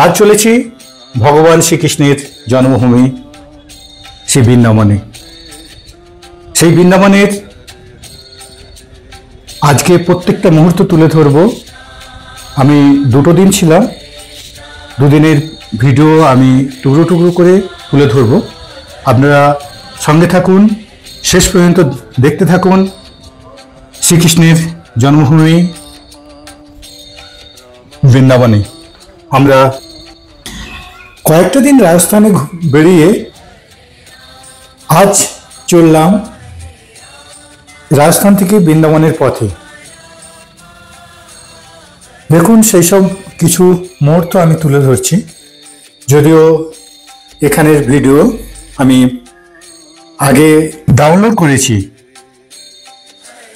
আজ চলেছি ভগবান শ্রীকৃষ্ণের জন্মভূমি সেই বৃন্দাবনে। সেই বৃন্দাবনের আজকে প্রত্যেকটা মুহূর্ত তুলে ধরব। আমি দুটো দিন ছিলাম, দুদিনের ভিডিও আমি টুকরো টুকরো করে তুলে ধরব। আপনারা সঙ্গে থাকুন, শেষ পর্যন্ত দেখতে থাকুন। শ্রীকৃষ্ণের জন্মভূমি বৃন্দাবনে আমরা কয়েকটা দিন রাজস্থানে বেরিয়ে আজ চললাম রাজস্থান থেকে বৃন্দাবনের পথে। দেখুন, সেই সব কিছু মুহূর্ত আমি তুলে ধরছি, যদিও এখানের ভিডিও আমি আগে ডাউনলোড করেছি,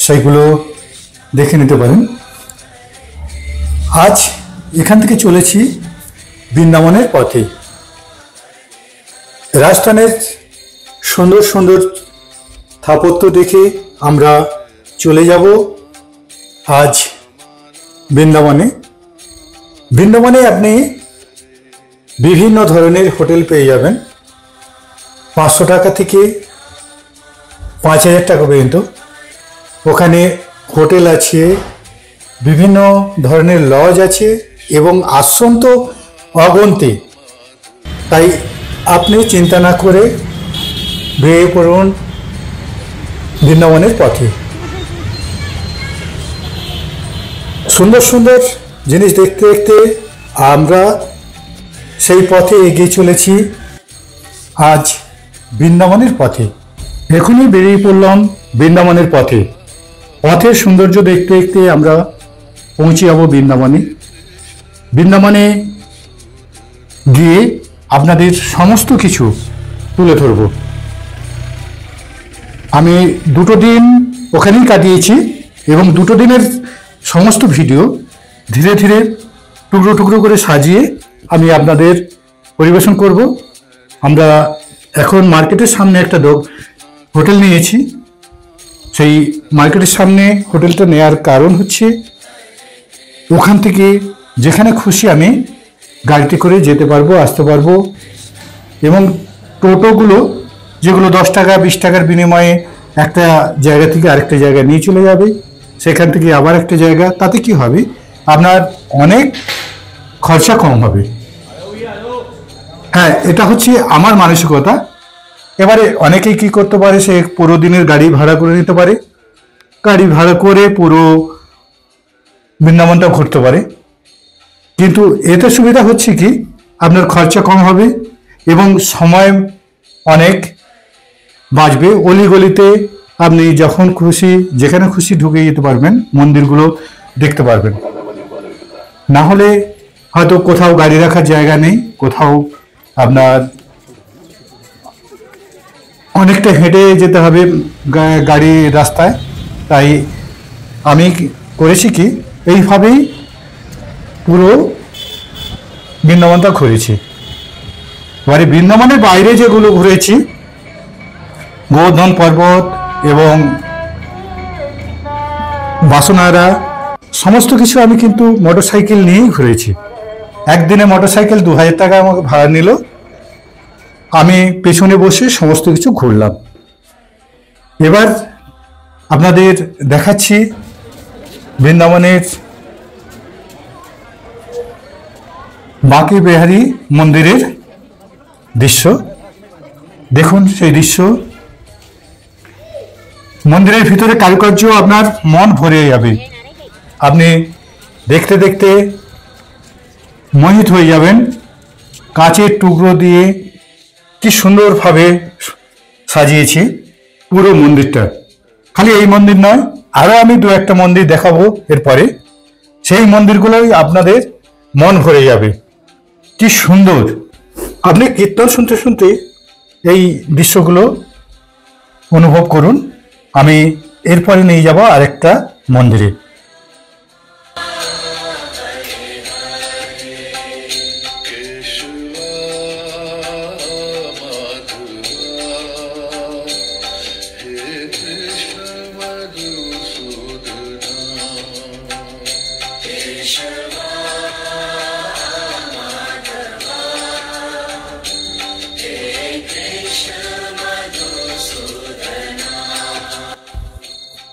সেইগুলো দেখে নিতে পারেন। আজ এখান থেকে চলেছি বৃন্দাবনের পথে। রাজস্থানের সুন্দর সুন্দর স্থাপত্য দেখে আমরা চলে যাব আজ বৃন্দাবনে। বৃন্দাবনে আপনি বিভিন্ন ধরনের হোটেল পেয়ে যাবেন, 500 টাকা থেকে 5000 টাকা পর্যন্ত। ওখানে হোটেল আছে, বিভিন্ন ধরনের লজ আছে এবং আশ্রম তো অগন্তি। তাই আপনি চিন্তা না করে বেরিয়ে পড়ুন বৃন্দাবনের পথে। সুন্দর সুন্দর জিনিস দেখতে দেখতে আমরা সেই পথে এগিয়ে চলেছি আজ বৃন্দাবনের পথে। এখনই বেরিয়ে পড়লাম বৃন্দাবনের পথে। পথের সৌন্দর্য দেখতে দেখতে আমরা পৌঁছে যাব বৃন্দাবনে। বৃন্দাবনে গিয়ে আপনাদের সমস্ত কিছু তুলে ধরব। আমি দুটো দিন ওখানেই কাটিয়েছি এবং দুটো দিনের সমস্ত ভিডিও ধীরে ধীরে টুকরো টুকরো করে সাজিয়ে আমি আপনাদের পরিবেশন করব। আমরা এখন মার্কেটের সামনে একটা হোটেল নিয়েছি। সেই মার্কেটের সামনে হোটেলটা নেওয়ার কারণ হচ্ছে ওখান থেকে যেখানে খুশি আমি গাড়িতে করে যেতে পারবো, আসতে পারবো। এবং টোটোগুলো যেগুলো 10 টাকা 20 টাকার বিনিময়ে একটা জায়গা থেকে আরেকটা জায়গায় নিয়ে চলে যাবে, সেখান থেকে আবার একটা জায়গা, তাতে কি হবে আপনার অনেক খরচা কম হবে। হ্যাঁ, এটা হচ্ছে আমার মানসিকতা। এবারে অনেকেই কি করতে পারে, সে পুরো দিনের গাড়ি ভাড়া করে নিতে পারে, গাড়ি ভাড়া করে পুরো বৃন্দাবনটা ঘুরতে পারে। কিন্তু এতে সুবিধা হচ্ছে কি, আপনার খরচা কম হবে এবং সময় অনেক বাঁচবে। অলিগলিতে আপনি যখন খুশি যেখানে খুশি ঢুকে যেতে পারবেন, মন্দিরগুলো দেখতে পারবেন। না হলে হয়তো কোথাও গাড়ি রাখার জায়গা নেই, কোথাও আপনার অনেকটা হেঁটে যেতে হবে গাড়ি রাস্তায়। তাই আমি করেছি কি, এইভাবেই পুরো বৃন্দাবনটা ঘুরেছি। এবারে বৃন্দাবনের বাইরে যেগুলো ঘুরেছি, গোবর্ধন পর্বত এবং বাসনারা, সমস্ত কিছু আমি কিন্তু মোটরসাইকেল নিয়েই ঘুরেছি। একদিনে মোটরসাইকেল 2000 টাকা আমাকে ভাড়া নিল। আমি পেছনে বসে সমস্ত কিছু ঘুরলাম। এবার আপনাদের দেখাচ্ছি বৃন্দাবনের বাঁকে বিহারী মন্দিরের দৃশ্য। দেখুন সেই দৃশ্য। মন্দিরের ভিতরে কারুকার্য আপনার মন ভরে যাবে। আপনি দেখতে দেখতে মোহিত হয়ে যাবেন। কাঁচের টুকরো দিয়ে কি সুন্দরভাবে সাজিয়েছে পুরো মন্দিরটা। খালি এই মন্দির নয়, আরও আমি দু একটা মন্দির দেখাবো এরপরে। সেই মন্দিরগুলোই আপনাদের মন ভরে যাবে। কি সুন্দর! আপনি কীর্তন শুনতে শুনতে এই দৃশ্যগুলো অনুভব করুন। আমি এরপরে নিয়ে যাব আরেকটা মন্দিরে।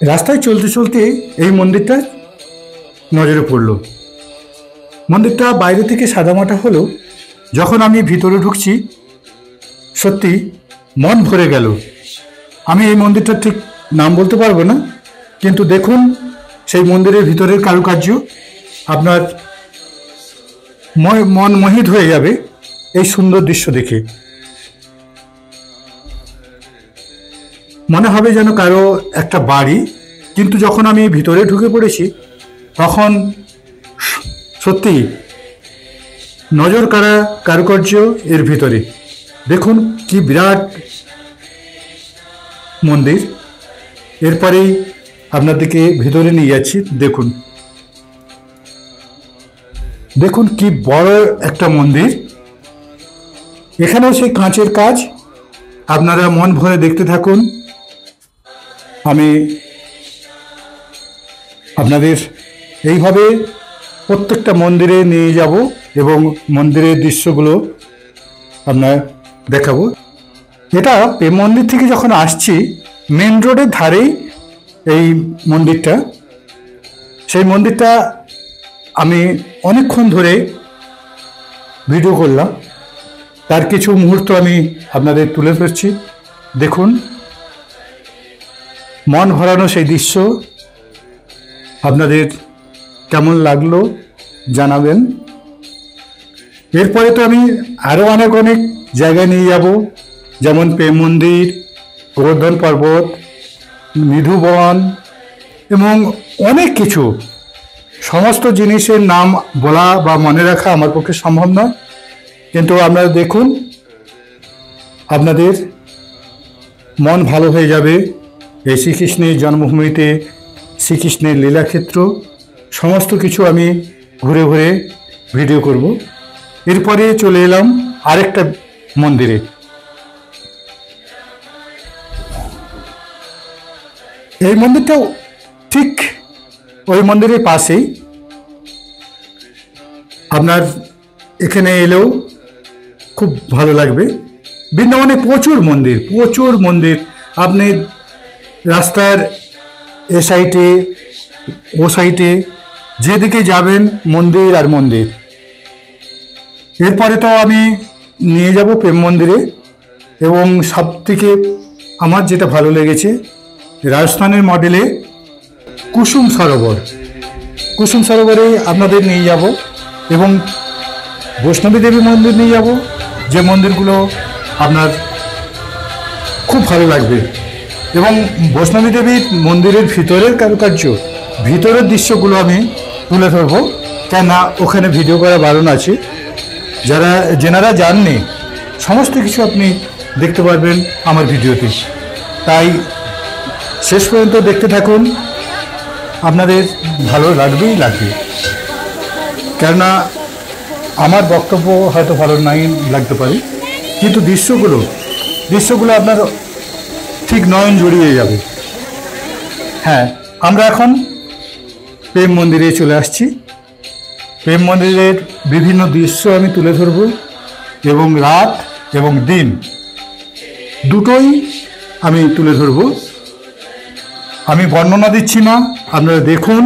রাস্তায় চলতে চলতে এই মন্দিরটা নজরে পড়ল। মন্দিরটা বাইরে থেকে সাদামাটা হলেও যখন আমি ভিতরে ঢুকছি সত্যি মন ভরে গেল। আমি এই মন্দিরটার ঠিক নাম বলতে পারবো না, কিন্তু দেখুন সেই মন্দিরের ভিতরের কারুকার্য, আপনার মন মোহিত হয়ে যাবে এই সুন্দর দৃশ্য দেখে। মনে হবে যেন কারো একটা বাড়ি, কিন্তু যখন আমি ভিতরে ঢুকে পড়েছি তখন সত্যি নজর কাড়া কারুকার্য এর ভিতরে। দেখুন কি বিরাট মন্দির। এরপরেই আপনাদেরকে ভিতরে নিয়ে যাচ্ছি। দেখুন দেখুন কি বড় একটা মন্দির। এখানেও সেই কাঁচের কাজ, আপনারা মন ভরে দেখতে থাকুন। আমি আপনাদের এইভাবে প্রত্যেকটা মন্দিরে নিয়ে যাব এবং মন্দিরের দৃশ্যগুলো আপনার দেখাবো। এটা প্রেম মন্দির থেকে যখন আসছি মেন রোডের ধারেই এই মন্দিরটা। সেই মন্দিরটা আমি অনেকক্ষণ ধরে ভিডিও করলাম, তার কিছু মুহূর্ত আমি আপনাদের তুলে ধরছি। দেখুন মন ভরানো সেই দৃশ্য, আপনাদের কেমন লাগলো জানাবেন। এরপরে তো আমি আরও অনেক জায়গায় নিয়ে যাব, যেমন প্রেম মন্দির, গোবর্ধন পর্বত, নিধুবন এবং অনেক কিছু। সমস্ত জিনিসের নাম বলা বা মনে রাখা আমার পক্ষে সম্ভব নয়, কিন্তু আপনারা দেখুন আপনাদের মন ভালো হয়ে যাবে। এই শ্রীকৃষ্ণের জন্মভূমিতে শ্রীকৃষ্ণের লীলাক্ষেত্র সমস্ত কিছু আমি ঘুরে ঘুরে ভিডিও করব। এরপরে চলে এলাম আরেকটা মন্দিরে। এই মন্দিরটাও ঠিক ওই মন্দিরের পাশেই। আপনার এখানে এলেও খুব ভালো লাগবে। বৃন্দাবনে প্রচুর মন্দির। আপনি রাস্তার এ সাইডে ও সাইডে যেদিকে যাবেন মন্দির আর মন্দির। এরপরে তো আমি নিয়ে যাব প্রেম মন্দিরে, এবং সব থেকে আমার যেটা ভালো লেগেছে রাজস্থানের মডেলে কুসুম সরোবরে আপনাদের নিয়ে যাব, এবং বৈষ্ণবী দেবী মন্দির নিয়ে যাব, যে মন্দিরগুলো আপনার খুব ভালো লাগবে। এবং বৈষ্ণবী দেবীর মন্দিরের ভিতরের কারুকার্য, ভিতরের দৃশ্যগুলো আমি তুলে ধরবো, কেননা ওখানে ভিডিও করা বারণ আছে। যেনারা জাননি সমস্ত কিছু আপনি দেখতে পারবেন আমার ভিডিওতে, তাই শেষ পর্যন্ত দেখতে থাকুন। আপনাদের ভালো লাগবে। কেননা আমার বক্তব্য হয়তো ভালো নাই লাগতে পারে, কিন্তু দৃশ্যগুলো আপনার ঠিক নয়ন জড়িয়ে যাবে। হ্যাঁ, আমরা এখন প্রেম মন্দিরে চলে আসছি। প্রেম মন্দিরের বিভিন্ন দৃশ্য আমি তুলে ধরব, এবং রাত এবং দিন দুটোই আমি তুলে ধরব। আমি বর্ণনা দিচ্ছি না, আপনারা দেখুন।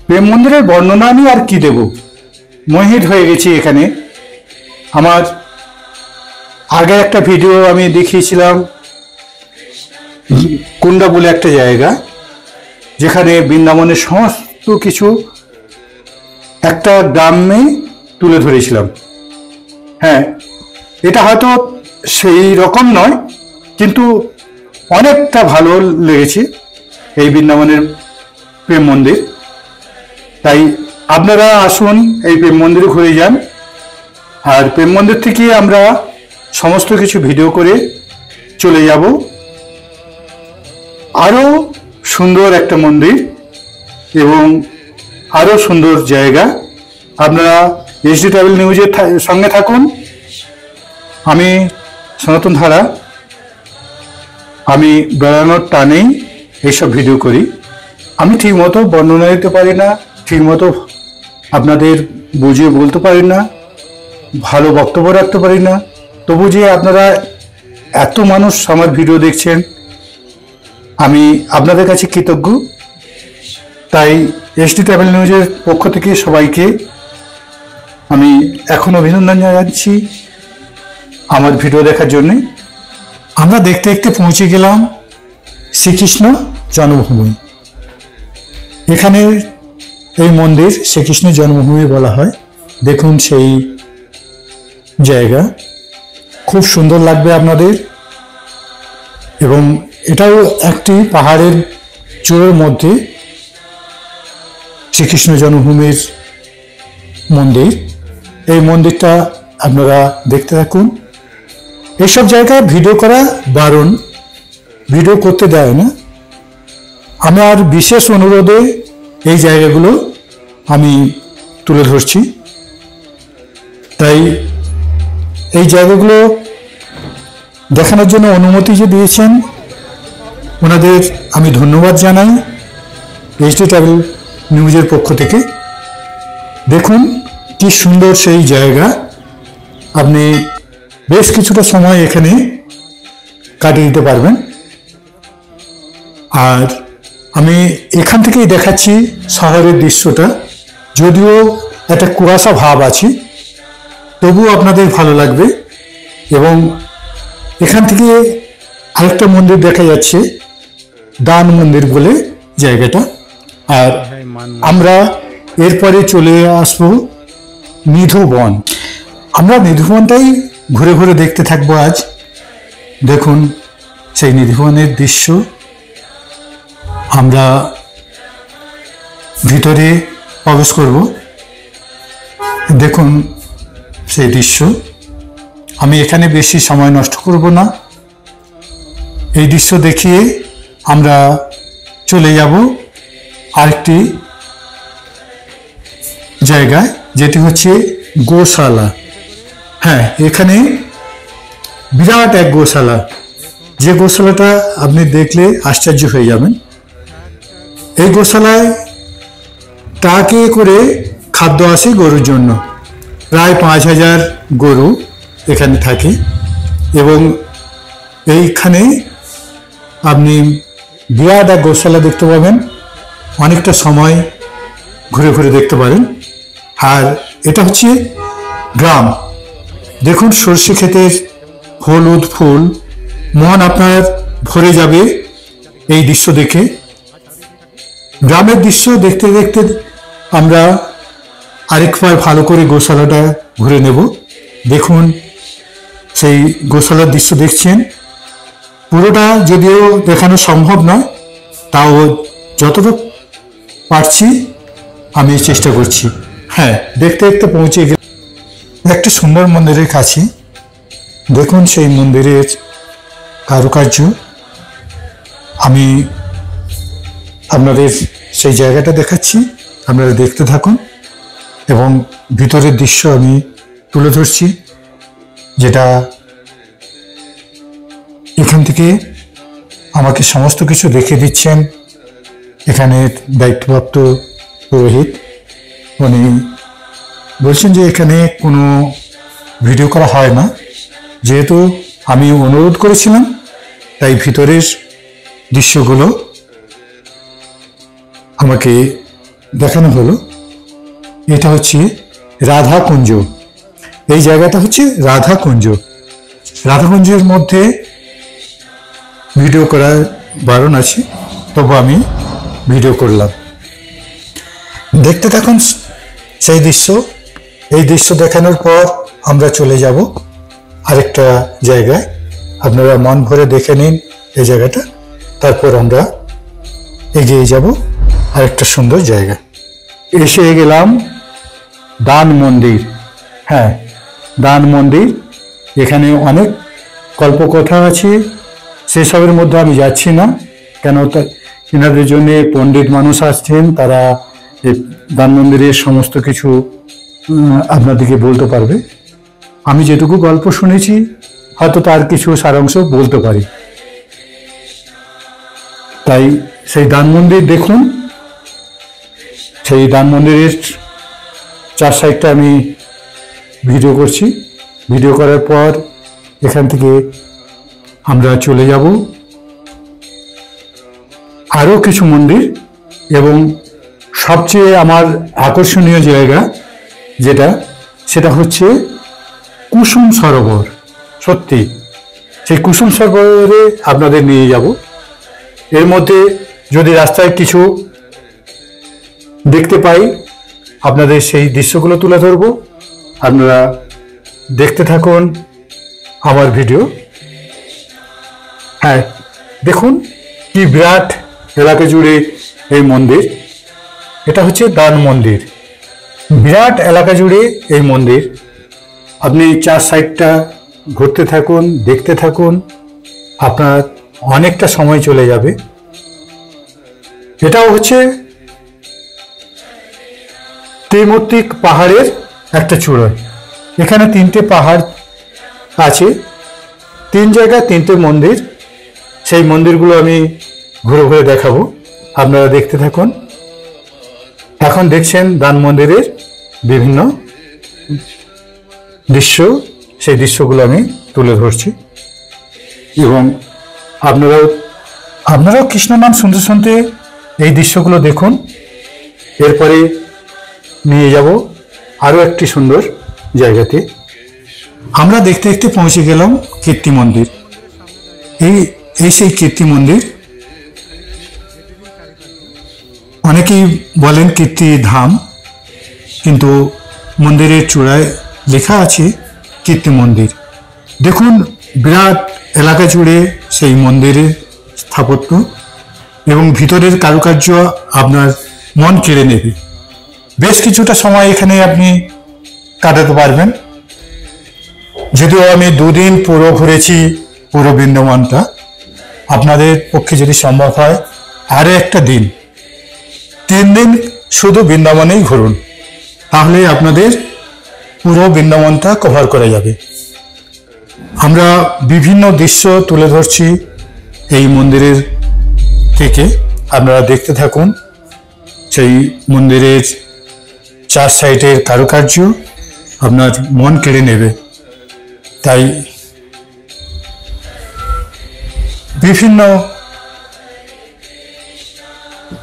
প্রেম মন্দিরের বর্ণনা আমি আর কি দেব, মোহিত হয়ে গেছি এখানে। আমার আগে একটা ভিডিও আমি দেখিয়েছিলাম কুন্ডা বলে একটা জায়গা, যেখানে বৃন্দাবনের সমস্ত কিছু একটা গ্রামে তুলে ধরেছিলাম। হ্যাঁ, এটা হয়তো সেই রকম নয়, কিন্তু অনেকটা ভালো লেগেছে এই বৃন্দাবনের প্রেম মন্দির। তাই আপনারা আসুন, এই প্রেম মন্দিরে ঘুরে যান। আর প্রেম মন্দির থেকে আমরা সমস্ত কিছু ভিডিও করে চলে যাব আরো সুন্দর একটা মন্দির এবং আরো সুন্দর জায়গা। আপনারা এসডি ট্রাভেল নিউজের সঙ্গে থাকুন। আমি সনাতন ধারা, আমি বেড়ানোর টানেই এইসব ভিডিও করি। আমি ঠিকমতো বর্ণনা দিতে পারি না, ঠিকমতো আপনাদের বুঝিয়ে বলতে পারি না, ভালো বক্তব্য রাখতে পারি না। তবু যে আপনারা এত মানুষ আমার ভিডিও দেখছেন, আমি আপনাদের কাছে কৃতজ্ঞ। তাই এসডি ট্রাভেল নিউজের পক্ষ থেকে সবাইকে আমি এখন অভিনন্দন জানাচ্ছি আমার ভিডিও দেখার জন্যে। আমরা দেখতে দেখতে পৌঁছে গেলাম শ্রীকৃষ্ণ জন্মভূমি। এখানে এই মন্দির শ্রীকৃষ্ণ জন্মভূমি বলা হয়। দেখুন সেই জায়গা, খুব সুন্দর লাগবে আপনাদের। এবং এটাও একটি পাহাড়ের চূড়ার মধ্যে শ্রীকৃষ্ণ জন্মভূমির মন্দির। এই মন্দিরটা আপনারা দেখতে থাকুন। এইসব জায়গায় ভিডিও করা বারণ, ভিডিও করতে দেয় না। আমার বিশেষ অনুরোধে এই জায়গাগুলো আমি তুলে ধরছি। তাই এই জায়গাগুলো দেখানোর জন্য অনুমতি যে দিয়েছেন, ওনাদের আমি ধন্যবাদ জানাই এসডি ট্রাভেল নিউজের পক্ষ থেকে। দেখুন কি সুন্দর সেই জায়গা। আপনি বেশ কিছুটা সময় এখানে কাটিয়ে দিতে পারবেন। আর আমি এখান থেকেই দেখাচ্ছি শহরের দৃশ্যটা। যদিও একটা কুয়াশা ভাব আছে, তবুও আপনাদের ভালো লাগবে। এবং এখান থেকে আরেকটা মন্দির দেখা যাচ্ছে, দান মন্দির বলে জায়গাটা। আর আমরা এরপরে চলে আসবো নিধুবন। আমরা নিধুবনটাই ঘুরে ঘুরে দেখতে থাকবো আজ। দেখুন সেই নিধুবনের দৃশ্য। আমরা ভিতরে প্রবেশ করব। দেখুন সেই দৃশ্য। আমি এখানে বেশি সময় নষ্ট করব না। এই দৃশ্য দেখিয়ে আমরা চলে যাব আরেকটি জায়গায়, যেটি হচ্ছে গোশালা। হ্যাঁ, এখানে বিরাট এক গোশালা, যে গোশালাটা আপনি দেখলে আশ্চর্য হয়ে যাবেন। এই গোশালায় ট্রাকে করে খাদ্য আসে গরুর জন্য। প্রায় 5000 গরু এখানে থাকে। এবং এইখানে আপনি বিরাট এক গোশালা দেখতে পাবেন। অনেকটা সময় ঘুরে ঘুরে দেখতে পারেন। আর এটা হচ্ছে গ্রাম। দেখুন সর্ষে ক্ষেতের হলুদ ফুল, মন আপনার ভরে যাবে এই দৃশ্য দেখে। গ্রামের দৃশ্য দেখতে দেখতে আমরা আরেকবার ভালো করে গোশালাটা ঘুরে নেব। দেখুন সেই গোশালার দৃশ্য দেখছেন। পুরোটা যদিও দেখানো সম্ভব নয়, তাও যতটুকু পারছি আমি চেষ্টা করছি। হ্যাঁ, দেখতে দেখতে পৌঁছে গেলাম একটা সুন্দর মন্দিরের কাছে। দেখুন সেই মন্দিরের কারুকার্য। আমি আপনাদের সেই জায়গাটা দেখাচ্ছি, আপনারা দেখতে থাকুন। এবং ভিতরের দৃশ্য আমি তুলে ধরছি, যেটা এখান থেকে আমাকে সমস্ত কিছু দেখে দিচ্ছেন এখানে দায়িত্বপ্রাপ্ত পুরোহিত। উনি বলছেন যে এখানে কোনো ভিডিও করা হয় না। যেহেতু আমি অনুরোধ করেছিলাম, তাই ভিতরের দৃশ্যগুলো আমাকে দেখানো হলো, এটা হচ্ছে রাধাকুঞ্জ। এই জায়গাটা হচ্ছে রাধাকুঞ্জ। রাধাকুঞ্জের মধ্যে ভিডিও করার বারণ আছে, তবু আমি ভিডিও করলাম। দেখতে থাকুন সেই দৃশ্য। এই দৃশ্য দেখানোর পর আমরা চলে যাব আরেকটা জায়গায়। আপনারা মন ভরে দেখে নিন এই জায়গাটা, তারপর আমরা এগিয়ে যাব আরেকটা সুন্দর জায়গা। এসে গেলাম দান মন্দির। হ্যাঁ, দান মন্দির। এখানে অনেক কল্পকথা আছে, সেসবের মধ্যে আমি যাচ্ছি না, কেন এনাদের জন্য পণ্ডিত মানুষ আসছেন, তারা এই দান মন্দিরের সমস্ত কিছু আপনাদেরকে বলতে পারবে। আমি যেটুকু গল্প শুনেছি হয়তো তার কিছু সারাংশ বলতে পারি। তাই সেই দান মন্দির দেখুন। সেই দান মন্দিরের চার সাইডটা আমি ভিডিও করছি। ভিডিও করার পর এখান থেকে আমরা চলে যাব আরও কিছু মন্দির, এবং সবচেয়ে আমার আকর্ষণীয় জায়গা সেটা হচ্ছে কুসুম সরোবর। সত্যি সেই কুসুম সরোবরে আপনাদের নিয়ে যাব। এর মধ্যে যদি রাস্তায় কিছু দেখতে পাই, আপনাদের সেই দৃশ্যগুলো তুলে ধরব। আপনারা দেখতে থাকুন আমার ভিডিও। হ্যাঁ, দেখুন কি বিরাট এলাকা জুড়ে এই মন্দির। এটা হচ্ছে দান মন্দির। বিরাট এলাকা জুড়ে এই মন্দির। আপনি চার সাইডটা ঘুরতে থাকুন, দেখতে থাকুন, আপনার অনেকটা সময় চলে যাবে। এটাও হচ্ছে ত্রিমূর্তিক পাহাড়ের একটা চূড়া। এখানে তিনটে পাহাড় আছে, তিন জায়গায় তিনটে মন্দির। সেই মন্দিরগুলো আমি ঘুরে ঘুরে দেখাবো, আপনারা দেখতে থাকুন। এখন দেখছেন দান মন্দিরের বিভিন্ন দৃশ্য, সেই দৃশ্যগুলো আমি তুলে ধরছি, এবং আপনারাও কৃষ্ণ নাম শুনতে শুনতে এই দৃশ্যগুলো দেখুন। এরপরে নিয়ে যাব আরও একটি সুন্দর জায়গাতে। আমরা দেখতে দেখতে পৌঁছে গেলাম কীর্তি মন্দির। এই সেই কীর্তি মন্দির। অনেকেই বলেন কীর্তি ধাম, কিন্তু মন্দিরের চূড়ায় লেখা আছে কীর্তি মন্দির। দেখুন বিরাট এলাকা জুড়ে সেই মন্দিরের স্থাপত্য এবং ভিতরের কারুকার্য আপনার মন কেড়ে নেবে। বেশ কিছুটা সময় এখানে আপনি কাটাতে পারবেন। যদিও আমি দুদিন পুরো ঘুরেছি পুরো বৃন্দাবনটা, আপনাদের পক্ষে যদি সম্ভব হয় আরও একটা দিন, 3 দিন শুধু বৃন্দাবনেই ঘুরুন, তাহলে আপনাদের পুরো বৃন্দাবনটা কভার করা যাবে। আমরা বিভিন্ন দৃশ্য তুলে ধরছি এই মন্দিরের থেকে, আপনারা দেখতে থাকুন। সেই মন্দিরের চার সাইডের কারুকার্য আপনার মন কেড়ে নেবে। তাই বিভিন্ন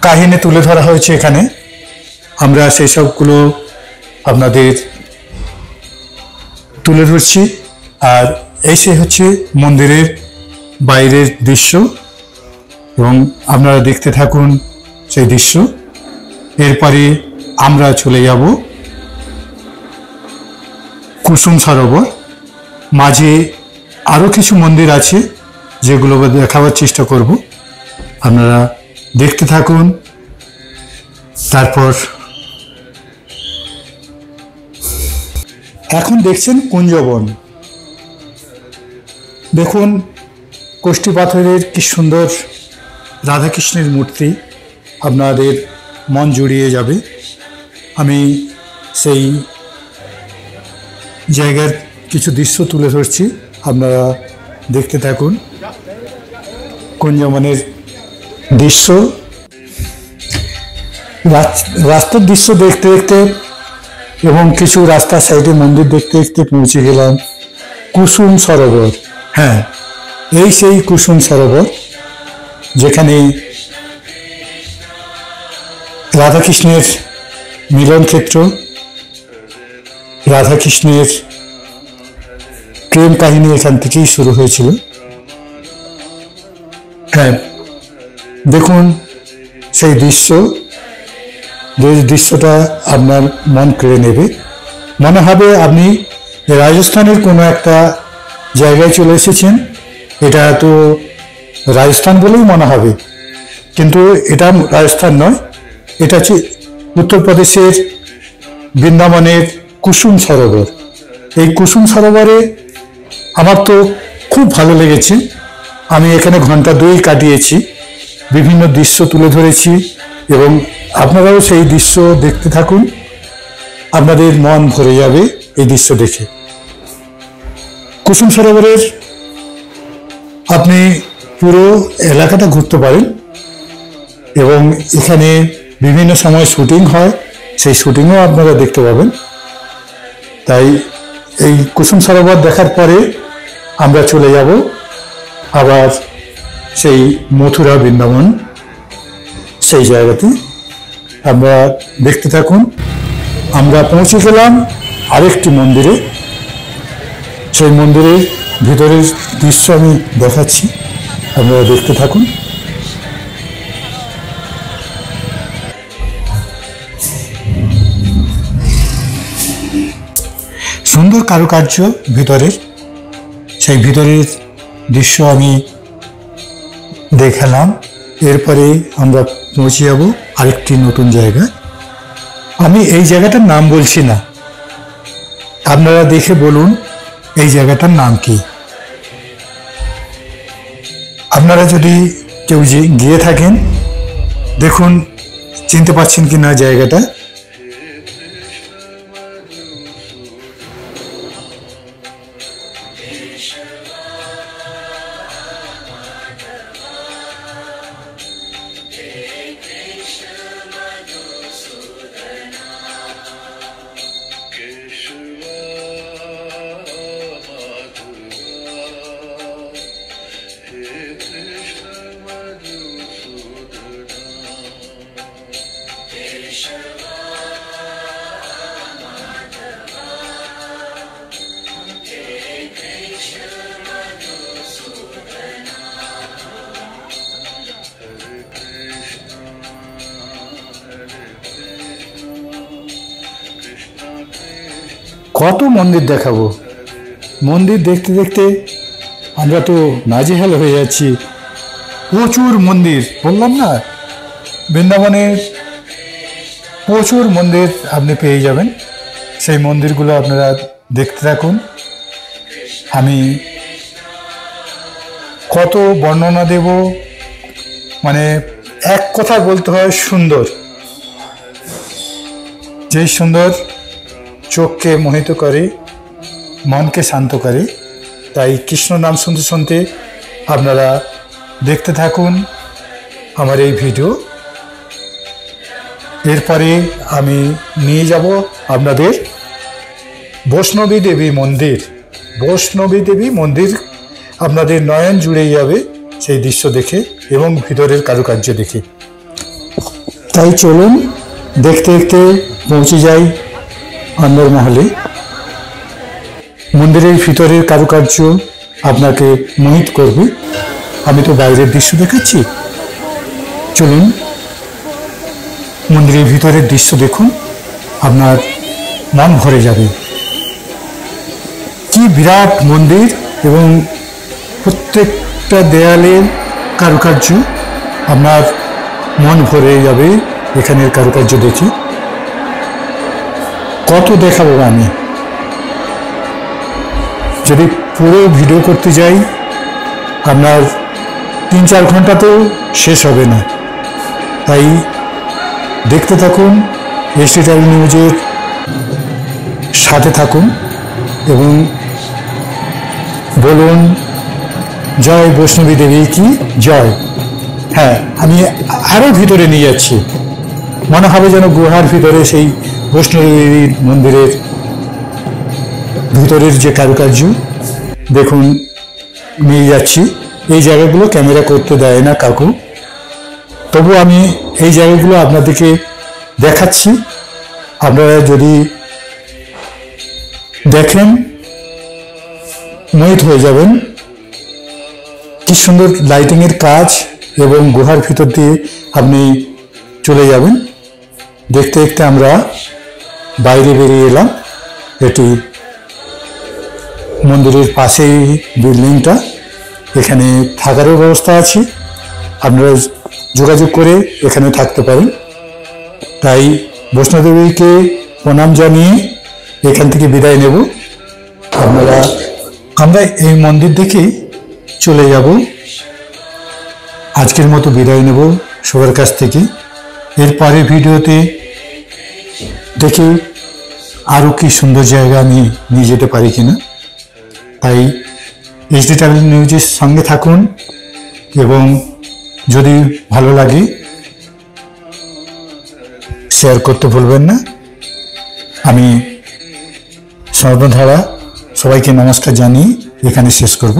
কাহিনী তুলে ধরা হয়েছে এখানে, আমরা সেই সবগুলো আপনাদের তুলে ধরছি। আর এই সে হচ্ছে মন্দিরের বাইরের দৃশ্য, এবং আপনারা দেখতে থাকুন সেই দৃশ্য। এরপরে আমরা চলে যাব কুসুম সরোবর। মাঝে আরও কিছু মন্দির আছে যেগুলো দেখাবার চেষ্টা করব, আপনারা দেখতে থাকুন। তারপর এখন দেখছেন কুঞ্জবন। দেখুন কষ্টি পাথরের কি সুন্দর রাধাকৃষ্ণের মূর্তি, আপনাদের মন জুড়িয়ে যাবে। আমি সেই জায়গার কিছু দৃশ্য তুলে ধরছি, আপনারা দেখতে থাকুন কুঞ্জবনের দৃশ্য। রাস্তার দৃশ্য দেখতে দেখতে এবং কিছু রাস্তার সাইডে মন্দির দেখতে দেখতে পৌঁছে গেলাম কুসুম সরোবর। হ্যাঁ, এই সেই কুসুম সরোবর, যেখানে রাধাকৃষ্ণের মিলন ক্ষেত্র, রাধাকৃষ্ণের প্রেম কাহিনী এখান থেকেই শুরু হয়েছিল। হ্যাঁ, দেখুন সেই দৃশ্য, যে দৃশ্যটা আপনার মন কেড়ে নেবে। মনে হবে আপনি রাজস্থানের কোনো একটা জায়গায় চলে এসেছেন। এটা তো রাজস্থান বলেই মনে হবে, কিন্তু এটা রাজস্থান নয়, এটা হচ্ছে উত্তরপ্রদেশের বৃন্দাবনের কুসুম সরোবর। এই কুসুম সরোবরে আমার তো খুব ভালো লেগেছে। আমি এখানে ঘন্টা 2 কাটিয়েছি, বিভিন্ন দৃশ্য তুলে ধরেছি এবং আপনারাও সেই দৃশ্য দেখতে থাকুন। আপনাদের মন ভরে যাবে এই দৃশ্য দেখে। কুসুম সরোবরের আপনি পুরো এলাকাটা ঘুরতে পারেন এবং এখানে বিভিন্ন সময় শুটিং হয়, সেই শুটিংও আপনারা দেখতে পাবেন। তাই এই কুসুম সরোবর দেখার পরে আমরা চলে যাব আবার সেই মথুরা বৃন্দাবন, সেই জায়গাতে। আমরা দেখতে থাকুন। আমরা পৌঁছে গেলাম আরেকটি মন্দিরে। সেই মন্দিরের ভিতরের দৃশ্য আমি দেখাচ্ছি, আপনারা দেখতে থাকুন। সুন্দর কারুকার্য ভিতরের, সেই ভিতরের দৃশ্য আমি দেখালাম। এরপরে আমরা পৌঁছে যাব আরেকটি নতুন জায়গা। আমি এই জায়গাটার নাম বলছি না, আপনারা দেখে বলুন এই জায়গাটার নাম কি। আপনারা যদি কেউ গিয়ে থাকেন, দেখুন চিনতে পারছেন কি না জায়গাটা। কত মন্দির দেখাবো, মন্দির দেখতে দেখতে আমরা তো নাজেহাল হয়ে যাচ্ছি। প্রচুর মন্দির, বললাম না, বৃন্দাবনের প্রচুর মন্দির আপনি পেয়ে যাবেন। সেই মন্দিরগুলো আপনারা দেখতে থাকুন। আমি কত বর্ণনা দেব, মানে এক কথা বলতে হয় সুন্দর। যেই সুন্দর চোখকে মোহিত করে, মনকে শান্ত করে। তাই কৃষ্ণ নাম শুনতে শুনতে আপনারা দেখতে থাকুন আমার এই ভিডিও। এরপরে আমি নিয়ে যাব আপনাদের বৈষ্ণবী দেবী মন্দির। বৈষ্ণবী দেবী মন্দির আপনাদের নয়ন জুড়ে যাবে সেই দৃশ্য দেখে এবং ভিতরের কারুকার্য দেখে। তাই চলুন দেখতে দেখতে পৌঁছে যাই অন্দরমহলে। মন্দিরের ভিতরের কারুকার্য আপনাকে মোহিত করবে। আমি তো বাইরের দৃশ্য দেখাচ্ছি, চলুন মন্দিরের ভিতরের দৃশ্য দেখুন, আপনার মন ভরে যাবে। কি বিরাট মন্দির এবং প্রত্যেকটা দেয়ালের কারুকার্য, আপনার মন ভরে যাবে এখানের কারুকার্য দেখে। কত দেখাবো আমি, যদি পুরো ভিডিও করতে যাই আপনার 3-4 ঘন্টাতেও শেষ হবে না। তাই দেখতে থাকুন, STTravel নিউজের সাথে থাকুন এবং বলুন জয় বৈষ্ণবী দেবী কি জয়। হ্যাঁ, আমি আরও ভিতরে নিয়ে যাচ্ছি, মনে হবে যেন গুহার ভিতরে সেই বৈষ্ণবী দেবীর মন্দিরের ভিতরের যে কারুকার্য দেখুন নিয়ে যাচ্ছি। এই জায়গাগুলো ক্যামেরা করতে দেয় না কাকু, তবু আমি এই জায়গাগুলো আপনাদেরকে দেখাচ্ছি। আপনারা যদি দেখেন মোহিত হয়ে যাবেন। কি সুন্দর লাইটিংয়ের কাজ, এবং গুহার ভিতর দিয়ে আপনি চলে যাবেন। দেখতে দেখতে আমরা বাইরে বেরিয়ে এলাম। এটি মন্দিরের পাশেই বিল্ডিংটা। এখানে থাকারও ব্যবস্থা আছে, আপনারা যোগাযোগ করে এখানে থাকতে পারেন। তাই বৈষ্ণোদেবীকে প্রণাম জানিয়ে এখান থেকে বিদায় নেব। আমরা এই মন্দির দেখেই চলে যাব। আজকের মতো বিদায় নেব সবার কাছ থেকে। এর পরের ভিডিওতে দেখি আরও কি সুন্দর জায়গা আমি নিয়ে যেতে পারি কিনা। তাই এইচডি ট্রাভেল নিউজের সঙ্গে থাকুন, এবং যদি ভালো লাগে শেয়ার করতে ভুলবেন না। আমি সর্বধারা সবাইকে নমস্কার জানিয়ে এখানে শেষ করব।